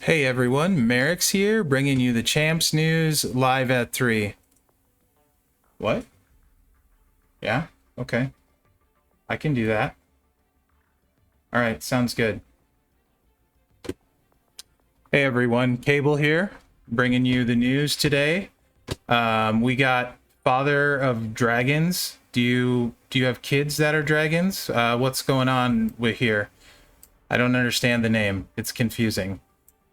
Hey everyone, Mherex here, bringing you the Champs news live at 3. What? Yeah? Okay. I can do that. Alright, sounds good. Hey everyone, Cable here, bringing you the news today. We got Father of Dragons. Do you have kids that are dragons? What's going on with here? I don't understand the name. It's confusing.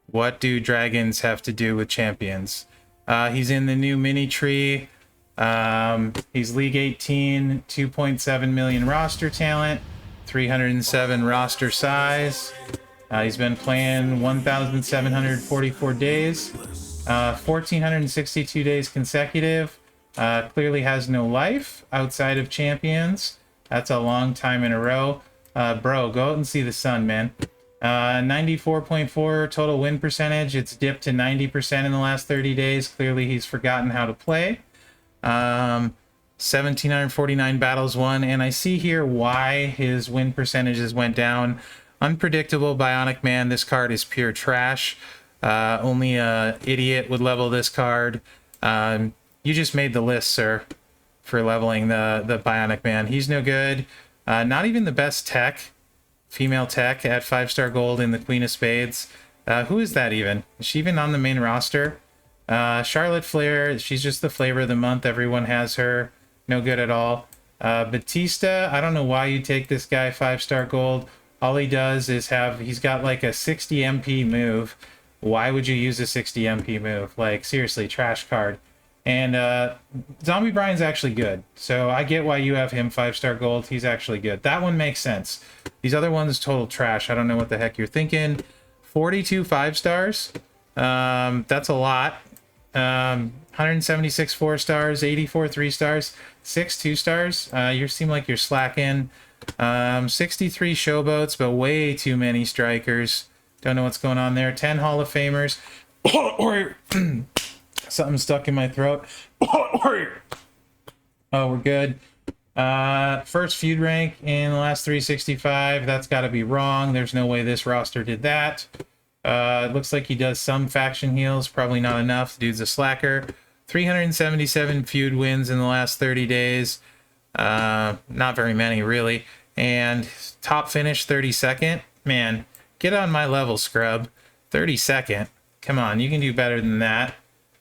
What do dragons have to do with champions? He's in the new mini tree. He's League 18, 2.7 million roster talent, 307 roster size. He's been playing 1,744 days, 1,462 days consecutive. Clearly has no life outside of champions. That's a long time in a row. Bro, go out and see the sun, man. 94.4 total win percentage. It's dipped to 90% in the last 30 days. Clearly he's forgotten how to play. 1,749 battles won, and I see here why his win percentages went down. Unpredictable Bionic Man. This card is pure trash. Only a idiot would level this card. You just made the list, sir, for leveling the Bionic Man. He's no good. Not even the best tech. Female tech at 5-star gold in the Queen of Spades. Who is that even? Is she even on the main roster? Charlotte Flair, she's just the flavor of the month. Everyone has her. No good at all. Batista, I don't know why you take this guy 5-star gold. All he does is he's got like a 60 MP move. Why would you use a 60 MP move? Like, seriously, trash card. And Zombie Brian's actually good. So I get why you have him 5-star gold. He's actually good. That one makes sense. These other ones, total trash. I don't know what the heck you're thinking. 42 5-stars. That's a lot. 176 4-stars, 84 3-stars, 6 2-stars. You seem like you're slacking. 63 showboats, but way too many strikers. Don't know what's going on there. 10 Hall of Famers. Something stuck in my throat. Oh, we're good. First feud rank in the last 365. That's got to be wrong. There's no way this roster did that. It looks like he does some faction heals. Probably not enough. Dude's a slacker. 377 feud wins in the last 30 days. Not very many, really. And top finish 32nd. Man, get on my level, scrub. 32nd. Come on, you can do better than that.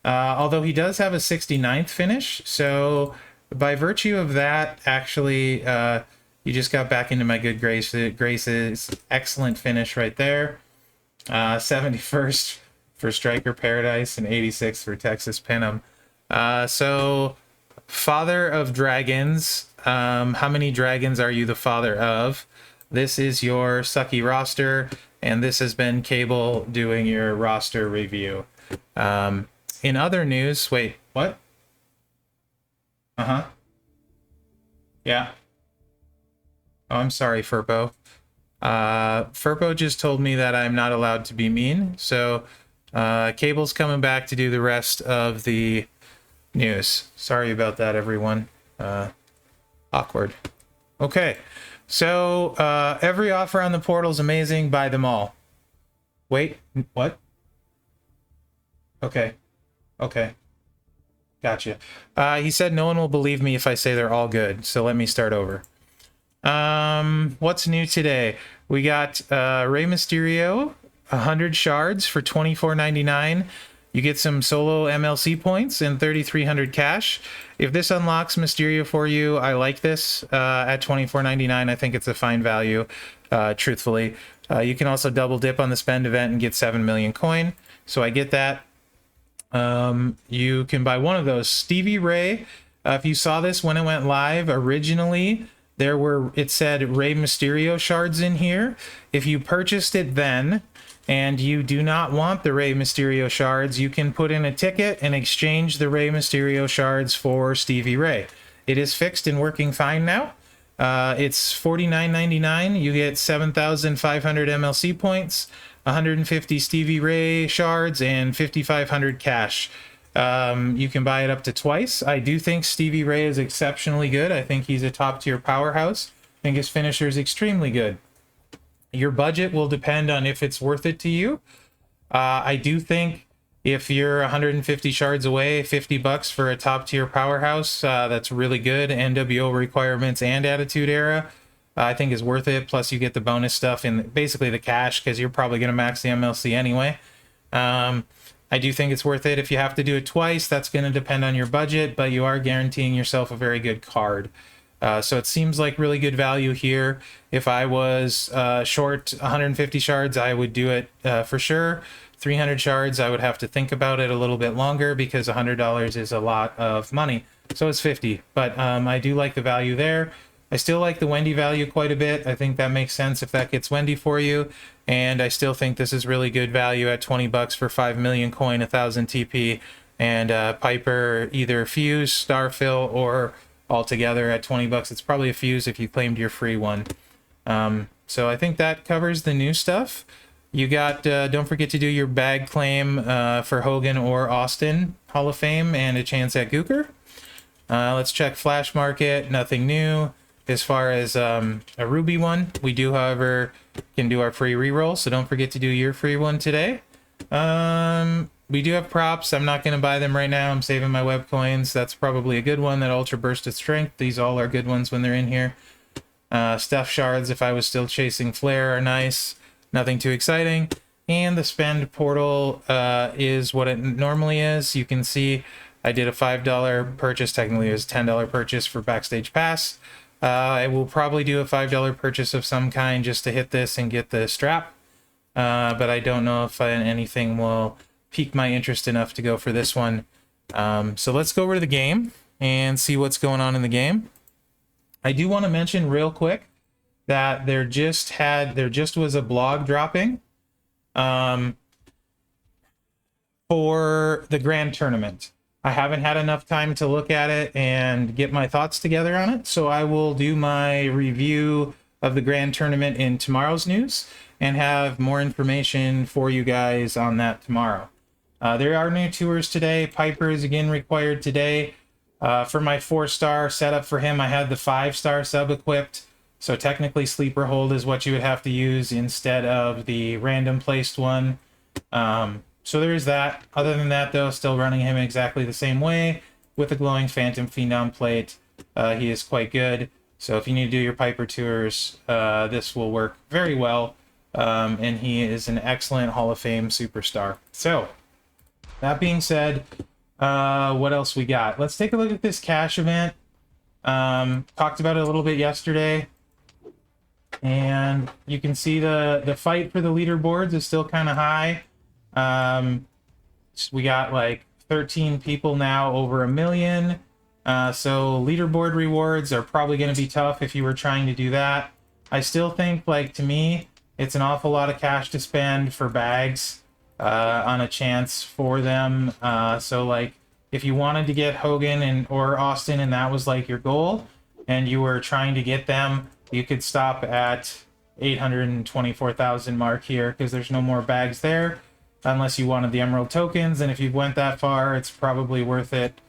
Although he does have a 69th finish, so by virtue of that, actually, you just got back into my good graces. Excellent finish right there. 71st for Striker Paradise and 86th for Texas Pinim. So, Father of Dragons. How many dragons are you the father of? This is your sucky roster, and this has been Cable doing your roster review. In other news, wait, what? Uh-huh. Yeah. Oh, I'm sorry, Furbo. Furbo just told me that I'm not allowed to be mean, so Cable's coming back to do the rest of the news. Sorry about that, everyone. Awkward. Okay, so every offer on the portal is amazing. Buy them all. Wait, what? Okay. Okay. Gotcha. He said no one will believe me if I say they're all good, so let me start over. What's new today? We got Rey Mysterio, 100 shards for $24.99. You get some solo MLC points and 3,300 cash. If this unlocks Mysterio for you, I like this at $24.99. I think it's a fine value, truthfully. You can also double dip on the spend event and get 7 million coin, so I get that. You can buy one of those. Stevie Ray, if you saw this when it went live, originally it said Rey Mysterio shards in here. If you purchased it then and you do not want the Rey Mysterio shards, you can put in a ticket and exchange the Rey Mysterio shards for Stevie Ray. It is fixed and working fine now. It's $49.99. You get 7,500 MLC points, 150 Stevie Ray shards, and 5,500 cash. You can buy it up to twice. I do think Stevie Ray is exceptionally good. I think he's a top-tier powerhouse. I think his finisher is extremely good. Your budget will depend on if it's worth it to you. I do think if you're 150 shards away, 50 bucks for a top tier powerhouse, that's really good. NWO requirements and Attitude Era, I think is worth it. Plus, you get the bonus stuff in basically the cash because you're probably going to max the MLC anyway. I do think it's worth it. If you have to do it twice, that's going to depend on your budget, but you are guaranteeing yourself a very good card. So it seems like really good value here. If I was short 150 shards, I would do it for sure. 300 shards, I would have to think about it a little bit longer because $100 is a lot of money. So it's 50, but I do like the value there. I still like the Wendy value quite a bit. I think that makes sense if that gets Wendy for you. And I still think this is really good value at 20 bucks for 5 million coin, 1,000 TP, and Piper either fuse, star fill, or altogether at 20 bucks. It's probably a fuse if you claimed your free one. So I think that covers the new stuff. You got, don't forget to do your bag claim for Hogan or Austin Hall of Fame and a chance at Gooker. Let's check Flash Market, nothing new. As far as a Ruby one, we do, however, can do our free reroll, so don't forget to do your free one today. We do have props. I'm not going to buy them right now. I'm saving my web coins. That's probably a good one, that Ultra Burst of Strength. These all are good ones when they're in here. Stuff Shards, if I was still chasing Flare, are nice. Nothing too exciting. And the spend portal is what it normally is. You can see I did a $5 purchase. Technically, it was a $10 purchase for Backstage Pass. I will probably do a $5 purchase of some kind just to hit this and get the strap. But I don't know if anything will pique my interest enough to go for this one. So let's go over to the game and see what's going on in the game. I do want to mention real quick that there just was a blog dropping for the grand tournament. I haven't had enough time to look at it and get my thoughts together on it, so I will do my review of the grand tournament in tomorrow's news and have more information for you guys on that tomorrow. There are new tours today. Piper is again required today. For my 4-star setup for him, I had the 5-star sub equipped, so technically Sleeper Hold is what you would have to use instead of the random placed one. So there is that. Other than that, though, still running him exactly the same way with the glowing Phantom Phenom plate. He is quite good. So if you need to do your Piper tours, this will work very well. And he is an excellent Hall of Fame superstar. So that being said, what else we got? Let's take a look at this cash event. Talked about it a little bit yesterday. And you can see the fight for the leaderboards is still kind of high. We got like 13 people now over 1 million. So leaderboard rewards are probably going to be tough if you were trying to do that. I still think, like, to me, it's an awful lot of cash to spend for bags on a chance for them. So like, if you wanted to get Hogan or Austin and that was like your goal and you were trying to get them, you could stop at 824,000 mark here because there's no more bags there. Unless you wanted the Emerald tokens, and if you went that far, it's probably worth it.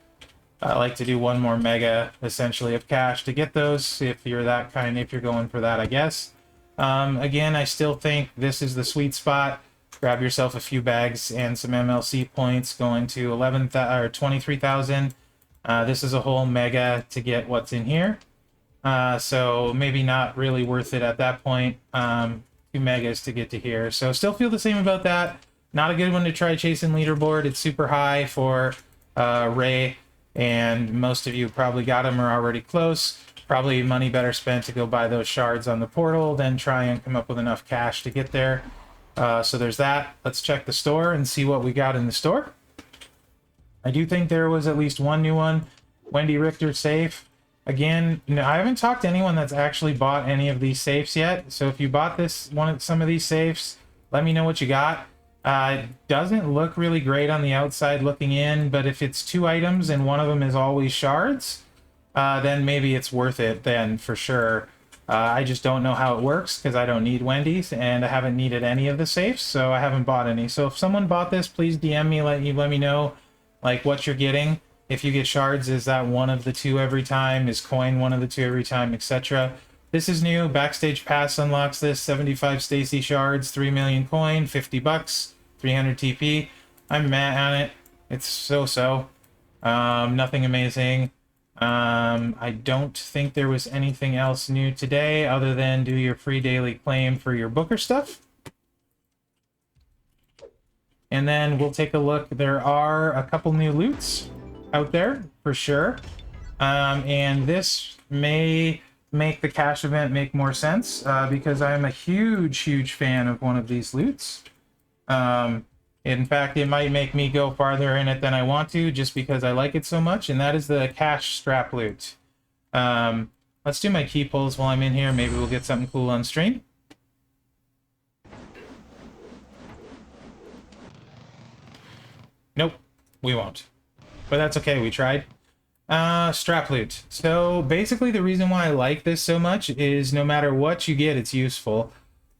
I like to do one more mega, essentially, of cash to get those, if you're that kind, if you're going for that, I guess. Again, I still think this is the sweet spot. Grab yourself a few bags and some MLC points, going to 23,000. This is a whole mega to get what's in here. So maybe not really worth it at that point. 2 megas to get to here. So still feel the same about that. Not a good one to try chasing leaderboard. It's super high for Ray, and most of you probably got him or already close. Probably money better spent to go buy those shards on the portal than try and come up with enough cash to get there. So there's that. Let's check the store and see what we got in the store. I do think there was at least one new one. Wendy Richter safe. Again, I haven't talked to anyone that's actually bought any of these safes yet. So if you bought some of these safes, let me know what you got. It doesn't look really great on the outside looking in, but if it's 2 items and one of them is always shards, then maybe it's worth it then for sure. I just don't know how it works because I don't need Wendy's and I haven't needed any of the safes, so I haven't bought any. So if someone bought this, please DM me, let me know like what you're getting. If you get shards, is that one of the 2 every time? Is coin one of the 2 every time, etc.? This is new. Backstage Pass unlocks this. 75 Stacy shards, 3 million coin, 50 bucks 300 TP. I'm mad on it. It's so-so. Nothing amazing. I don't think there was anything else new today other than do your free daily claim for your Booker stuff. And then we'll take a look. There are a couple new loots out there for sure. And this may make the cash event make more sense because I'm a huge fan of one of these loots. In fact, it might make me go farther in it than I want to just because I like it so much, and that is the cash strap loot. Let's do my key pulls while I'm in here. Maybe we'll get something cool on stream. Nope, we won't. But that's okay, we tried. Strap loot. So basically the reason why I like this so much is no matter what you get, it's useful.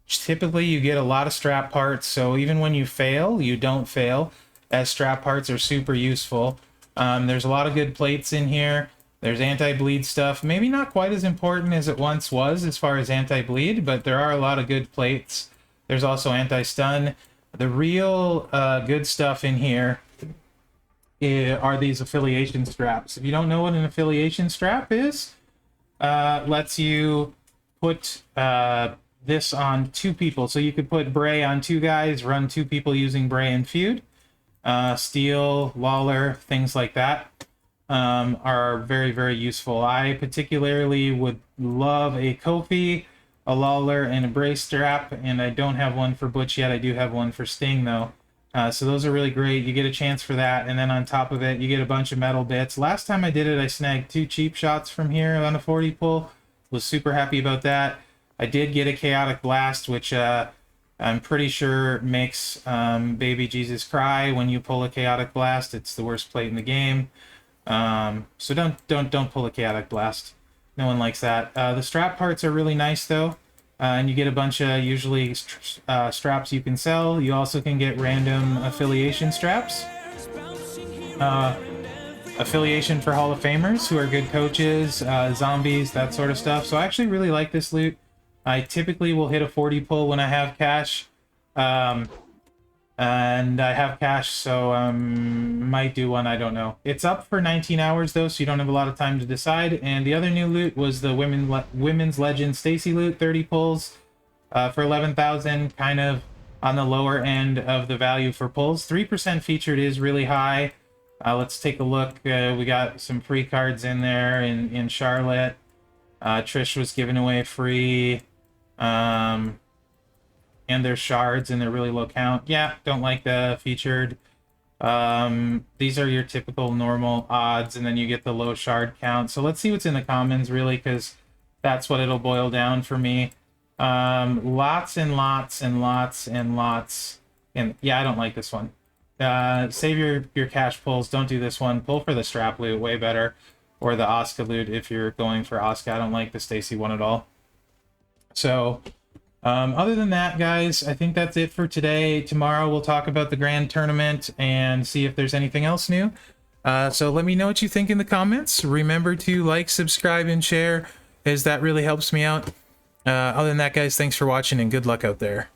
Typically you get a lot of strap parts, so even when you fail, you don't fail, as strap parts are super useful. There's a lot of good plates in here. There's anti-bleed stuff. Maybe not quite as important as it once was as far as anti-bleed, but there are a lot of good plates. There's also anti-stun. The real good stuff in here are these affiliation straps. If you don't know what an affiliation strap is, lets you put this on 2 people. So you could put Bray on 2 guys, run 2 people using Bray and Feud. Steel, Lawler, things like that are very useful. I particularly would love a Kofi, a Lawler, and a Bray strap, and I don't have one for Butch yet. I do have one for Sting though. So those are really great. You get a chance for that, and then on top of it, you get a bunch of metal bits. Last time I did it, I snagged 2 cheap shots from here on a 40 pull. Was super happy about that. I did get a Chaotic Blast, which I'm pretty sure makes Baby Jesus cry when you pull a Chaotic Blast. It's the worst plate in the game. So don't pull a Chaotic Blast. No one likes that. The strap parts are really nice though. And you get a bunch of usually straps you can sell. You also can get random affiliation straps. Affiliation for Hall of Famers who are good coaches, zombies, that sort of stuff. So I actually really like this loot. I typically will hit a 40 pull when I have cash. And I have cash, so might do one, I don't know. It's up for 19 hours though, so you don't have a lot of time to decide. And the other new loot was the Women's Legend Stacy loot, 30 pulls for 11,000, kind of on the lower end of the value for pulls. 3% featured is really high. Let's take a look. We got some free cards in there in Charlotte. Trish was giving away free. And there's shards and they're really low count. Yeah, don't like the featured. These are your typical normal odds, and then you get the low shard count. So let's see what's in the commons really, because that's what it'll boil down for me. Lots and lots and lots and lots. And yeah, I don't like this one. Save your cash pulls. Don't do this one. Pull for the strap loot, way better. Or the Asuka loot if you're going for Asuka. I don't like the Stacy one at all. So other than that, guys, I think that's it for today. Tomorrow we'll talk about the grand tournament and see if there's anything else new. So let me know what you think in the comments. Remember to like, subscribe, and share, as that really helps me out. Other than that, guys, thanks for watching and good luck out there.